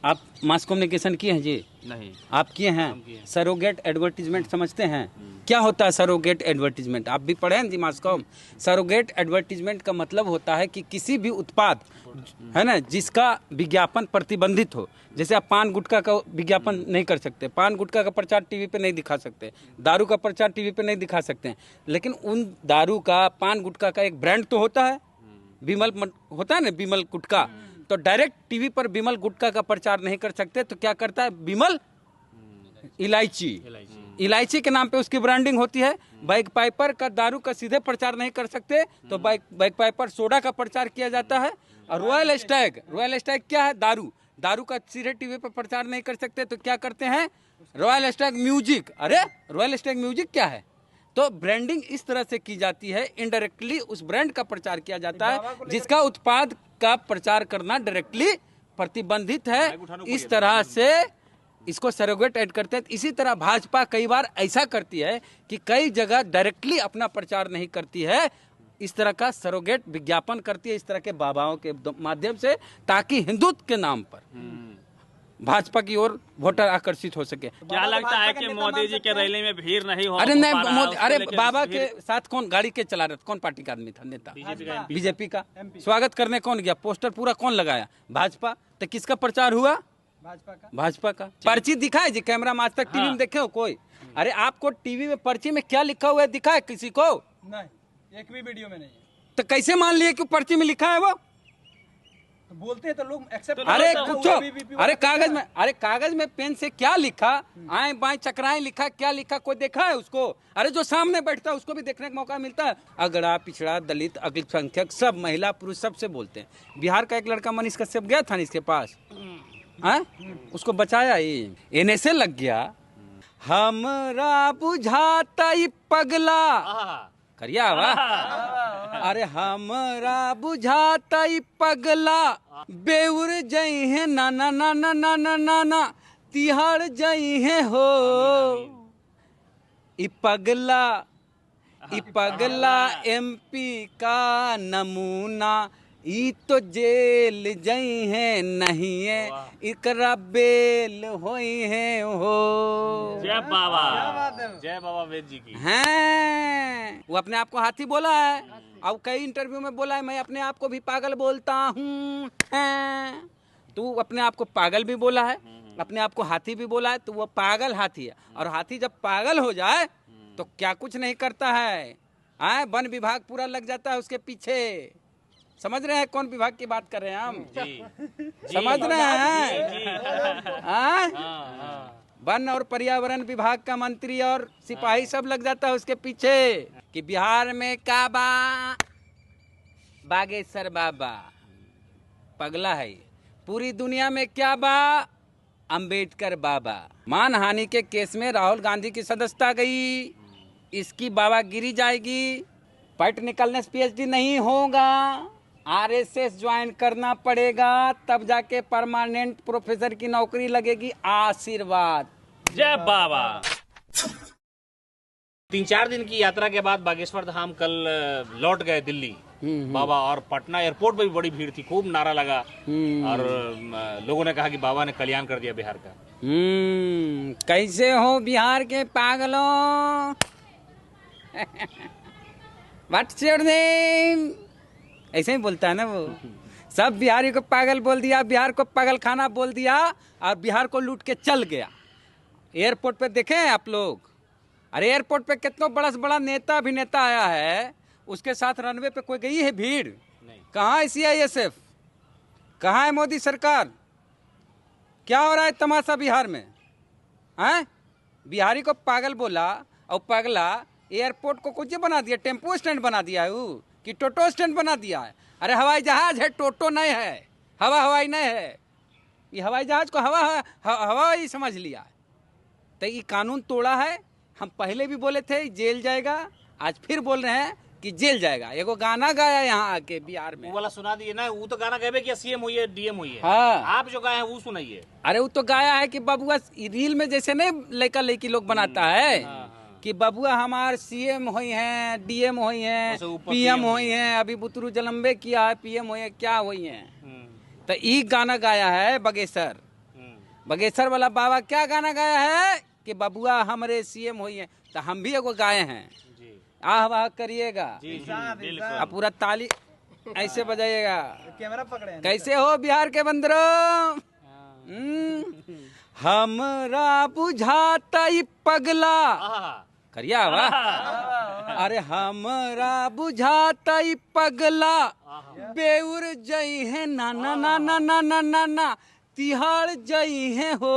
आप mass communication किए हैं जी? नहीं। आप किए हैं? सरोगेट एडवर्टीजमेंट समझते हैं? क्या होता है सरोगेट एडवर्टीजमेंट? आप भी पढ़े हैं जी मास कॉम? सरोगेट एडवर्टीजमेंट का मतलब होता है कि किसी भी उत्पाद है ना जिसका विज्ञापन प्रतिबंधित हो। जैसे आप पान गुटखा का विज्ञापन नहीं कर सकते, पान गुटखा का प्रचार टीवी पे नहीं दिखा सकते, दारू का प्रचार टीवी पे नहीं दिखा सकते हैं, लेकिन उन दारू का पान गुटखा का एक ब्रांड तो होता है, विमल होता है ना, विमल गुटखा। तो डायरेक्ट टीवी पर विमल गुटखा का प्रचार नहीं कर सकते, तो क्या करता है विमल इलायची, इलायची के नाम पे उसकी ब्रांडिंग होती है। बैग पाइपर का दारू का सीधे प्रचार नहीं कर सकते, तो बैग पाइपर सोडा का प्रचार किया जाता है। और रॉयल स्टैग, रॉयल स्टैग क्या है? दारू, दारू का सीधे टीवी पर प्रचार नहीं कर सकते, तो क्या करते हैं रॉयल स्टैग म्यूजिक। अरे रॉयल स्टैग म्यूजिक क्या है? तो ब्रांडिंग इस तरह से की जाती है, इनडायरेक्टली उस ब्रांड का प्रचार किया जाता है जिसका उत्पाद का प्रचार करना डायरेक्टली प्रतिबंधित है। इस तरह से इसको सरोगेट ऐड करते हैं। इसी तरह भाजपा कई बार ऐसा करती है कि कई जगह डायरेक्टली अपना प्रचार नहीं करती है, इस तरह का सरोगेट विज्ञापन करती है इस तरह के बाबाओं के माध्यम से, ताकि हिंदुत्व के नाम पर भाजपा की ओर वोटर आकर्षित हो सके। क्या लगता है कि मोदी जी के रैली में भीड़ नहीं हो? अरे नहीं मोदी, अरे बाबा के साथ कौन गाड़ी के चला रहा था? कौन पार्टी का आदमी था? नेता बीजेपी का। स्वागत करने कौन गया? पोस्टर पूरा कौन लगाया? भाजपा। तो किसका प्रचार हुआ? भाजपा का। पर्ची दिखाए जी कैमरा में? आज तक टीवी में देखे हो कोई? अरे आपको टीवी में पर्ची में क्या लिखा हुआ है दिखा है किसी को? नहीं, एक भी वीडियो में नहीं है। तो कैसे मान लिए कि पर्ची में लिखा है वो? तो बोलते हैं तो लोग एक्सेप्ट। अरे पूछो, अरे कागज में, अरे कागज में पेन से क्या लिखा? आए बाएं चक्राएं लिखा, क्या लिखा कोई देखा है उसको? अरे जो सामने बैठता है उसको भी देखने का मौका मिलता है। अगड़ा पिछड़ा दलित अल्पसंख्यक सब, महिला पुरुष सबसे बोलते हैं। बिहार का एक लड़का मनीष कश्यप गया था ना इसके पास, उसको बचाया, ये एने से लग गया। हमरा बुझाता ही पगला करिया हुआ। अरे हमरा बुझाता ही पगला बेउर जई है ना ना ना ना ना ना ना ना तिहाड़ जई है हो। ई पगला एमपी का नमूना, ई तो जेल जई है नहीं है इकरा बेल होई है हो। जय बाबा वेद जी की हैं। वो अपने आप को हाथी बोला है, अब कई इंटरव्यू में बोला है मैं अपने आप को भी पागल बोलता हूँ। तू अपने आप को पागल भी बोला है, अपने आप को हाथी भी बोला है, तो वो पागल हाथी है। और हाथी जब पागल हो जाए तो क्या कुछ नहीं करता है, वन विभाग पूरा लग जाता है उसके पीछे। समझ रहे हैं कौन विभाग की बात कर रहे हैं हम? समझ रहे हैं? वन और पर्यावरण विभाग का मंत्री और सिपाही सब लग जाता है उसके पीछे कि बिहार में काबा बागेश्वर बाबा पगला है। पूरी दुनिया में क्या बा? अंबेडकर बाबा। मानहानि के केस में राहुल गांधी की सदस्यता गई, इसकी बाबागिरी जाएगी। पट निकलने से पीएचडी नहीं होगा, आरएसएस ज्वाइन करना पड़ेगा, तब जाके परमानेंट प्रोफेसर की नौकरी लगेगी। आशीर्वाद। जय बाबा। 3-4 दिन की यात्रा के बाद बागेश्वर धाम कल लौट गए दिल्ली बाबा, और पटना एयरपोर्ट पे भी बड़ी भीड़ थी, खूब नारा लगा और लोगों ने कहा कि बाबा ने कल्याण कर दिया बिहार का। कैसे हो बिहार के पागलों? What's your name? ऐसे ही बोलता है ना वो। सब बिहारी को पागल बोल दिया, बिहार को पागल खाना बोल दिया और बिहार को लूट के चल गया। एयरपोर्ट पे देखे हैं आप लोग? अरे एयरपोर्ट पे कितना बड़ा से बड़ा नेता अभिनेता आया है, उसके साथ रनवे पे कोई गई है भीड़? कहाँ है सीआईएसएफ? कहाँ है मोदी सरकार? क्या हो रहा है तमाशा बिहार में? हैं? बिहारी को पागल बोला और पगला एयरपोर्ट को कुछ बना दिया, टेम्पो स्टैंड बना दिया है वो, कि टोटो स्टैंड बना दिया है। अरे हवाई जहाज है, टोटो नहीं है, हवाई नहीं है। ये हवाई जहाज को हवाई समझ लिया है। तो ये कानून तोड़ा है। हम पहले भी बोले थे जेल जाएगा, आज फिर बोल रहे हैं कि जेल जाएगा। एगो गाना गाया यहाँ आके बिहार में, वो वाला सुना दिए ना। वो तो गाना गए कि सीएम हुई है, डीएम हुई है। हाँ। आप जो गाए हैं वो सुनाइए। अरे वो तो गाया है कि बबुआ रील में जैसे नहीं लड़का लड़की लोग बनाता है कि बबुआ हमार सीएम हुई हैं, डीएम हुई हैं, पीएम हुई हैं, अभी बुतरू जलम्बे किया है, पीएम हुई है, क्या हुई हैं। तो ये गाना गाया है बागेश्वर बागेश्वर वाला बाबा क्या गाना गाया है कि बबुआ हमरे सीएम हुई है, तो हम भी एगो गाए हैं। जी आह वाह करिएगा, जी जी बिल्कुल। अब पूरा ताली ऐसे बजाइएगा। कैमरा पकड़े हैं। कैसे हो बिहार के बंदरों? हमरा बुझाता ई पगला आहा, करिया वाह। अरे हमरा बुझाता ई पगला बेउर जई है ना ना ना ना ना ना ना ना तिहाड़ जई है हो।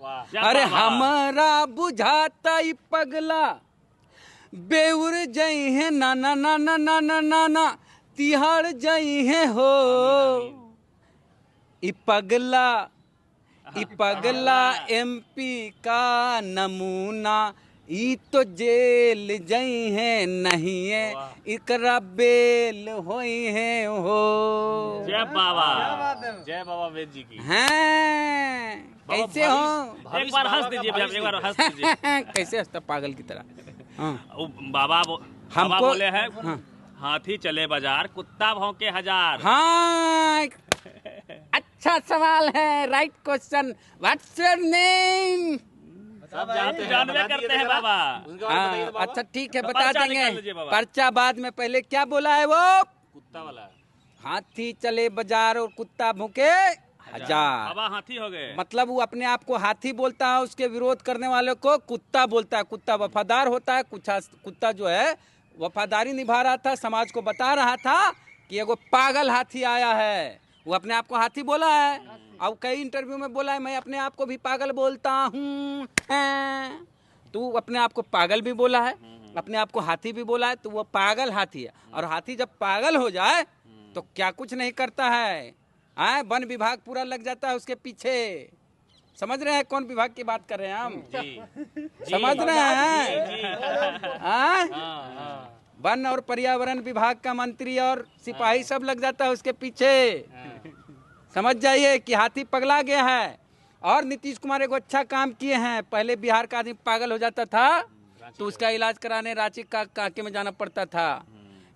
वाह अरे हमरा बुझाता ई पगला बेउर जई है ना ना ना ना ना ना ना ना तिहाड़ जई है हो। ई पगला एमपी का नमूना, ई तो जेल जई है नहीं है इकरा बेल होई है हो। जय बाबा, जय बाबा वेद जी की। हैं कैसे हो? एक बार हंस दीजिए भैया, एक बार हंस दीजिए। कैसे हंसता पागल की तरह। हाँ। बाबा हमको- बोले हैं हाँ। हाथी चले बाजार, कुत्ता भौंके हजार। हाँ अच्छा सवाल है, right question. What's your name? सब जानते हैं, जानवे करते हैं बाबा। अच्छा ठीक है, बता पर्चा निकाल देंगे। लीजिए बाबा। पर्चा बाद में, पहले क्या बोला है वो? कुत्ता वाला हाथी चले बाजार और कुत्ता भूखे हजार। बाबा हाथी हो गए। मतलब वो अपने आप को हाथी बोलता है, उसके विरोध करने वाले को कुत्ता बोलता है। कुत्ता वफादार होता है, कुत्ता जो है वफादारी निभा रहा था, समाज को बता रहा था कि एगो पागल हाथी आया है। वो अपने आप को हाथी बोला है, और कई इंटरव्यू में बोला है मैं अपने आप को भी पागल बोलता हूँ। तू अपने आप को पागल भी बोला है, अपने आप को हाथी भी बोला है, तो वो पागल हाथी है। और हाथी जब पागल हो जाए तो क्या कुछ नहीं करता है, वन विभाग पूरा लग जाता है उसके पीछे। समझ रहे हैं कौन विभाग की बात कर रहे हैं हम? जी समझ रहे हैं? जी। हाँ? वन और पर्यावरण विभाग का मंत्री और सिपाही सब लग जाता है उसके पीछे। समझ जाइए कि हाथी पगला गया है। और नीतीश कुमार एक अच्छा काम किए हैं। पहले बिहार का आदमी पागल हो जाता था तो उसका इलाज कराने रांची का काके में जाना पड़ता था,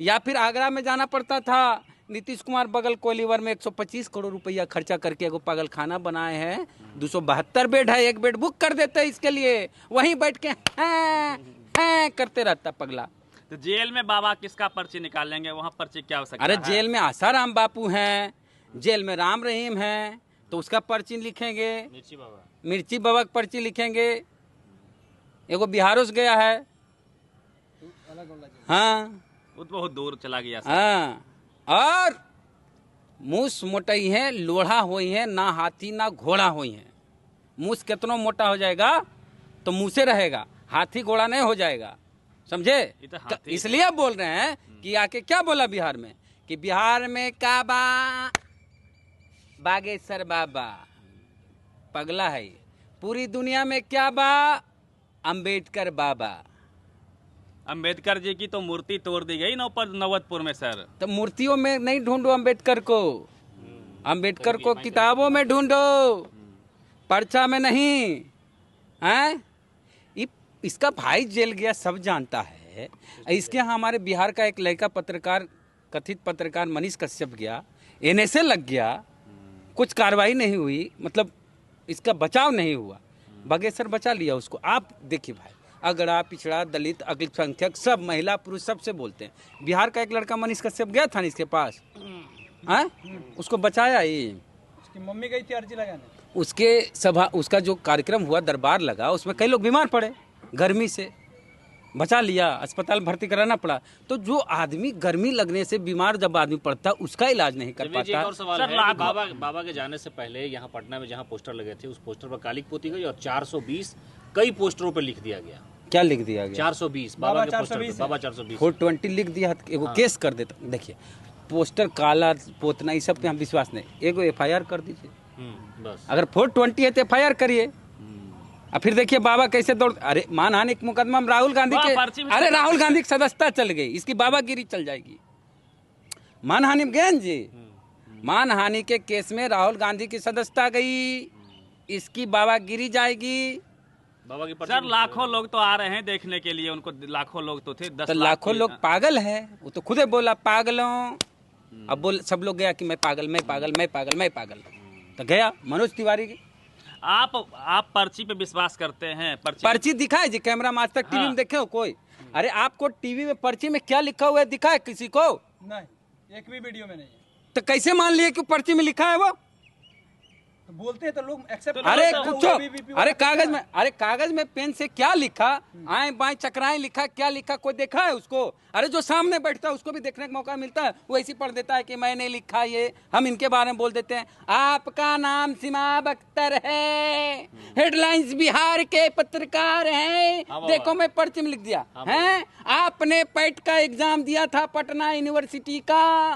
या फिर आगरा में जाना पड़ता था। नीतीश कुमार बगल कोलीवर में 125 करोड़ रुपया खर्चा करके एगो पागल खाना बनाए हैं। 272 बेड है, एक बेड बुक कर देते हैं इसके लिए, वहीं बैठ के हैं करते रहता पगला। तो जेल में बाबा किसका पर्ची निकालेंगे? वहाँ पर्ची क्या हो सकता अरे है? जेल में आसाराम बापू हैं, जेल में राम रहीम हैं, तो उसका पर्ची लिखेंगे। मिर्ची बाबा की पर्ची लिखेंगे। एगो बिहारों से गया है। हाँ वो तो बहुत दूर चला गया। हाँ। और मूस मोटई है, लोढ़ा हुई है, ना हाथी ना घोड़ा हुई है। मूस कितना मोटा हो जाएगा तो मुँह से रहेगा, हाथी घोड़ा नहीं हो जाएगा। समझे? ये तो हाथी- इसलिए बोल रहे हैं कि आके क्या बोला बिहार में, कि बिहार में काबा बागेश्वर बाबा पगला है। पूरी दुनिया में क्या बा? अंबेडकर बाबा। अम्बेडकर जी की तो मूर्ति तोड़ दी गई नवतपुर में सर। तो मूर्तियों में नहीं ढूंढो अंबेडकर को, अंबेडकर को किताबों में ढूंढो, पर्चा में नहीं। हैं? इसका भाई जेल गया सब जानता है। इसके यहाँ हमारे बिहार का एक लड़का पत्रकार, कथित पत्रकार मनीष कश्यप गया, एनएसए लग गया, कुछ कार्रवाई नहीं हुई, मतलब इसका बचाव नहीं हुआ। बागेश्वर बचा लिया उसको। आप देखिए भाई, अगड़ा पिछड़ा दलित अल्पसंख्यक सब, महिला पुरुष सबसे बोलते हैं। बिहार का एक लड़का मनीष कश्यप गया था इसके पास, हैं? उसको बचाया ही। उसकी मम्मी गई थी अर्जी लगाने। उसके सभा, उसका जो कार्यक्रम हुआ, दरबार लगा, उसमें कई लोग बीमार पड़े, गर्मी से बचा लिया, अस्पताल भर्ती कराना पड़ा। तो जो आदमी गर्मी लगने से बीमार जब आदमी पड़ता उसका इलाज नहीं कर जी, एक और पाता। सवाल है कि बाबा के जाने से पहले यहाँ पटना में जहाँ पोस्टर लगे थे उस पोस्टर पर कालिक पोती गई और 420 कई पोस्टरों पर लिख दिया गया। क्या लिख दिया गया? 420 बाबा के पोस्टर पे, बाबा 420 420 लिख दिया, एगो केस कर देता। देखिए पोस्टर काला पोतना, ये सब पे हम विश्वास नहीं, एगो एफआईआर कर दीजिए। बस। अगर 420 है तो एफआईआर करिए। और फिर देखिए बाबा कैसे दौड़, अरे मानहानि के मुकदमा में राहुल गांधी पर्ची के, में अरे राहुल गांधी की सदस्यता चल गई, इसकी बाबागिरी चल जाएगी। मानहानि में गए न जी, मानहानि के केस में राहुल गांधी की सदस्यता गई, इसकी बाबागिरी जाएगी। बाबा की सर लाखों लोग तो आ रहे हैं देखने के लिए, उनको लाखों लोग तो थे, 10 तो लाख लाखों लोग पागल है, वो तो खुदे बोला पागलों। अब बोल सब लोग गया कि मैं पागल मैं पागल मैं पागल मैं पागल। तो गया मनोज तिवारी की आप पर्ची पे विश्वास करते हैं? पर्ची दिखाए जी, कैमरा में आज तक टीवी में देखे हो कोई? अरे आपको टीवी में पर्ची में क्या लिखा हुआ है दिखाए किसी को? नहीं, एक भी वीडियो में नहीं है। तो कैसे मान लिए कि पर्ची में लिखा है वो? तो बोलते हैं तो लोग एक्सेप्ट। अरे पूछो, अरे कागज में पेन से क्या लिखा, आए बाएं चक्राएं लिखा, क्या लिखा कोई देखा है उसको? अरे जो सामने बैठता है उसको भी देखने का मौका मिलता है, वो ऐसी पढ़ देता है कि मैंने लिखा ये, हम इनके बारे में बोल देते हैं। आपका नाम सिमाब अख्तर है, हेडलाइंस बिहार के पत्रकार हैं, देखो मैं पर्ची में लिख दिया है। आपने पैट का एग्जाम दिया था पटना यूनिवर्सिटी का,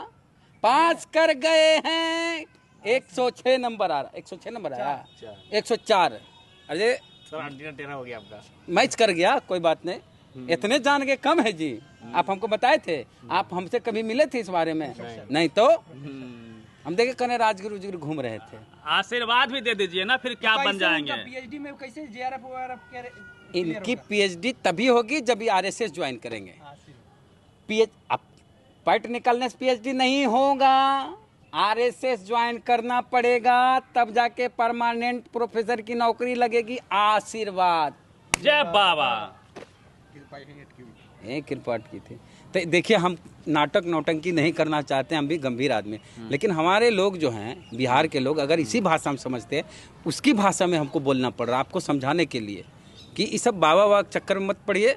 पास कर गए हैं, 106 नंबर आ रहा, 106 नंबर आया, 104। अरे सर एंटीना टेढ़ा हो गया आपका। मैच कर गया, कोई बात नहीं, इतने जान के कम है जी। आप हमको बताए थे, आप हमसे कभी मिले थे इस बारे में? नहीं तो हम देखे कने राजगिर उजगिर घूम रहे थे। आशीर्वाद भी दे दीजिए ना, फिर क्या बन जाएंगे? पीएचडी में कैसे जेआरएफ वगैरह इनकी पीएचडी तभी होगी जब ये आरएसएस ज्वाइन करेंगे। पैट निकलने से पीएचडी नहीं होगा, आरएसएस ज्वाइन करना पड़ेगा, तब जाके परमानेंट प्रोफेसर की नौकरी लगेगी। आशीर्वाद। जय बाबा। कृपा की थी। तो देखिए, हम नाटक नौटंकी नहीं करना चाहते, हम भी गंभीर आदमी, लेकिन हमारे लोग जो हैं बिहार के लोग, अगर इसी भाषा में समझते हैं, उसकी भाषा में हमको बोलना पड़ रहा है आपको समझाने के लिए कि ये सब बाबा वाग चक्कर में मत पड़िए।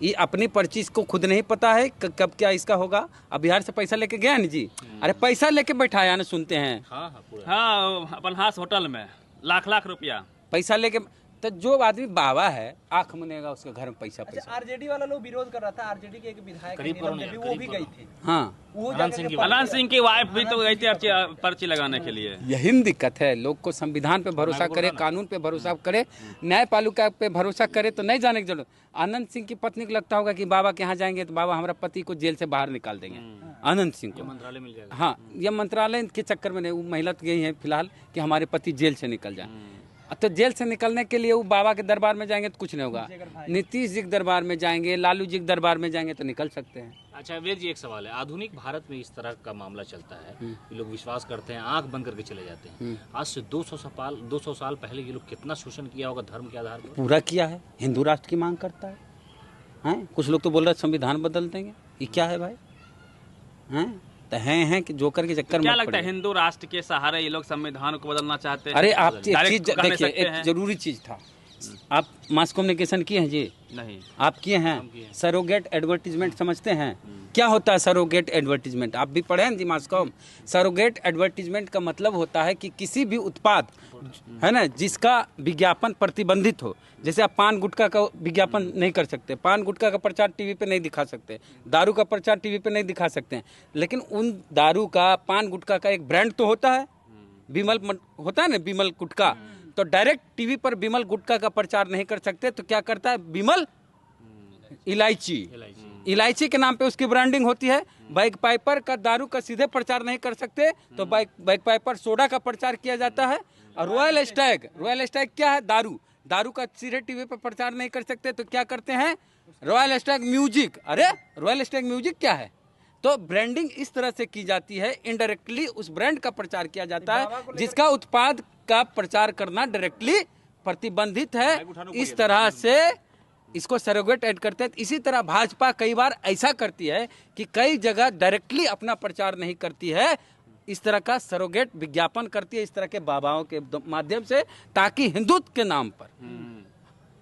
ये अपनी पर्ची को खुद नहीं पता है कब क्या इसका होगा। अब बिहार से पैसा लेके गया ना जी, अरे पैसा लेके बैठाया ना, सुनते हैं। हाँ, अपन हास होटल में लाख रुपया पैसा लेके, तो जो आदमी बाबा है आंख मुनेगा उसके घर में पैसा। आरजेडी वाला लोग विरोध कर रहा था, आरजेडी के एक विधायक वो भी गई थी। हाँ, अनंत सिंह की वाइफ भी तो गई थी पर्ची लगाने के लिए। यही दिक्कत है, लोग को संविधान पे भरोसा करे, कानून पे भरोसा करे, न्यायपालिका पे भरोसा करे, तो नहीं जाने की जरूरत। अनंत सिंह की पत्नी को लगता होगा कि बाबा के यहाँ जाएंगे तो बाबा हमारा पति को जेल से बाहर निकाल देंगे। अनंत सिंह को मंत्रालय मिल जाएगा। हाँ, ये मंत्रालय के चक्कर में नहीं, वो महिला तो यही है फिलहाल कि हमारे पति जेल से निकल जाए। तो जेल से निकलने के लिए वो बाबा के दरबार में जाएंगे तो कुछ नहीं होगा, नीतीश जी के दरबार में जाएंगे, लालू जी के दरबार में जाएंगे तो निकल सकते हैं। अच्छा वीर जी, एक सवाल है, आधुनिक भारत में इस तरह का मामला चलता है कि लोग विश्वास करते हैं, आंख बंद करके चले जाते हैं। आज से 200 साल पहले ये लोग कितना शोषण किया होगा धर्म के आधार पर? पूरा किया है, हिंदू राष्ट्र की मांग करता है। हैं, कुछ लोग तो बोल रहे हैं संविधान बदल देंगे, ये क्या है भाई? हैं तो हैं कि जोकर के चक्कर में क्या लगता है हिंदू राष्ट्र के सहारे ये लोग संविधान को बदलना चाहते हैं? अरे आप एक चीज देखिए, एक जरूरी चीज था, आप मास कम्युनिकेशन किए हैं जी? नहीं। आप किए हैं? सरोगेट एडवर्टीजमेंट समझते हैं? क्या होता है सरोगेट एडवर्टीजमेंट? आप भी पढ़े हैं जी मास कॉम? सरोगेट एडवर्टीजमेंट का मतलब होता है कि किसी भी उत्पाद है ना जिसका विज्ञापन प्रतिबंधित हो, जैसे आप पान गुटखा का विज्ञापन नहीं कर सकते, पान गुटखा का प्रचार टीवी पे नहीं दिखा सकते, दारू का प्रचार टीवी पे नहीं दिखा सकते हैं, लेकिन उन दारू का, पान गुटखा का एक ब्रांड तो होता है, विमल होता है ना, विमल गुटखा, तो डायरेक्ट टीवी पर विमल गुटखा का प्रचार नहीं कर सकते, तो क्या करता है विमल इलायची के नाम पे उसकी ब्रांडिंग होती है। बैग पाइपर का दारू का सीधे प्रचार नहीं कर सकते, तो बैग पाइपर सोडा का प्रचार किया जाता है। और रॉयल स्टैग क्या है? दारू का सीधे टीवी पर प्रचार नहीं कर सकते, तो क्या करते हैं रॉयल स्टैग म्यूजिक। अरे रॉयल स्टैग म्यूजिक क्या है? तो ब्रांडिंग इस तरह से की जाती है, इनडायरेक्टली उस ब्रांड का प्रचार किया जाता है जिसका उत्पाद का प्रचार करना डायरेक्टली प्रतिबंधित है। इस तरह से इसको सरोगेट ऐड करते हैं। इसी तरह भाजपा कई बार ऐसा करती है कि कई जगह डायरेक्टली अपना प्रचार नहीं करती है, इस तरह का सरोगेट विज्ञापन करती है, इस तरह के बाबाओं के माध्यम से, ताकि हिंदुत्व के नाम पर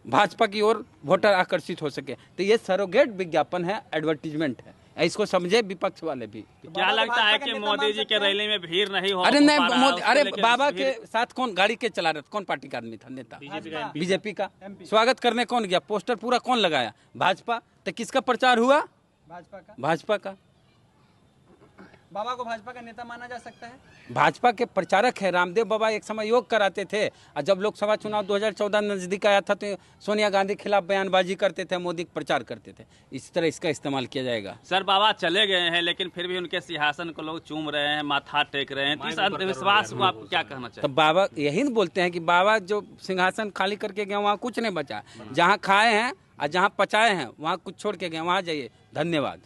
भाजपा की ओर वोटर आकर्षित हो सके। तो ये सरोगेट विज्ञापन है, एडवर्टीजमेंट है, इसको समझे विपक्ष वाले भी। क्या लगता है कि मोदी जी के रैली में भीड़ नहीं हो? अरे नहीं, मोदी, अरे बाबा के साथ कौन गाड़ी के चला रहे थे? कौन पार्टी का आदमी था? नेता बीजेपी का। स्वागत करने कौन गया? पोस्टर पूरा कौन लगाया? भाजपा। तो किसका प्रचार हुआ? भाजपा का। बाबा को भाजपा का नेता माना जा सकता है? भाजपा के प्रचारक है। रामदेव बाबा एक समय योग कराते थे, और जब लोकसभा चुनाव 2014 नजदीक आया था तो सोनिया गांधी के खिलाफ बयानबाजी करते थे, मोदी का प्रचार करते थे। इस तरह इसका इस्तेमाल किया जाएगा। सर बाबा चले गए हैं, लेकिन फिर भी उनके सिंहासन को लोग चूम रहे हैं, माथा टेक रहे हैं, तो इस अंधविश्वास को आप क्या कहना चाहिए? तो बाबा यही बोलते हैं कि बाबा जो सिंहासन खाली करके गए वहाँ कुछ नहीं बचा, जहाँ खाए हैं और जहाँ पचाए हैं वहाँ कुछ छोड़ के गए, वहाँ जाइए। धन्यवाद।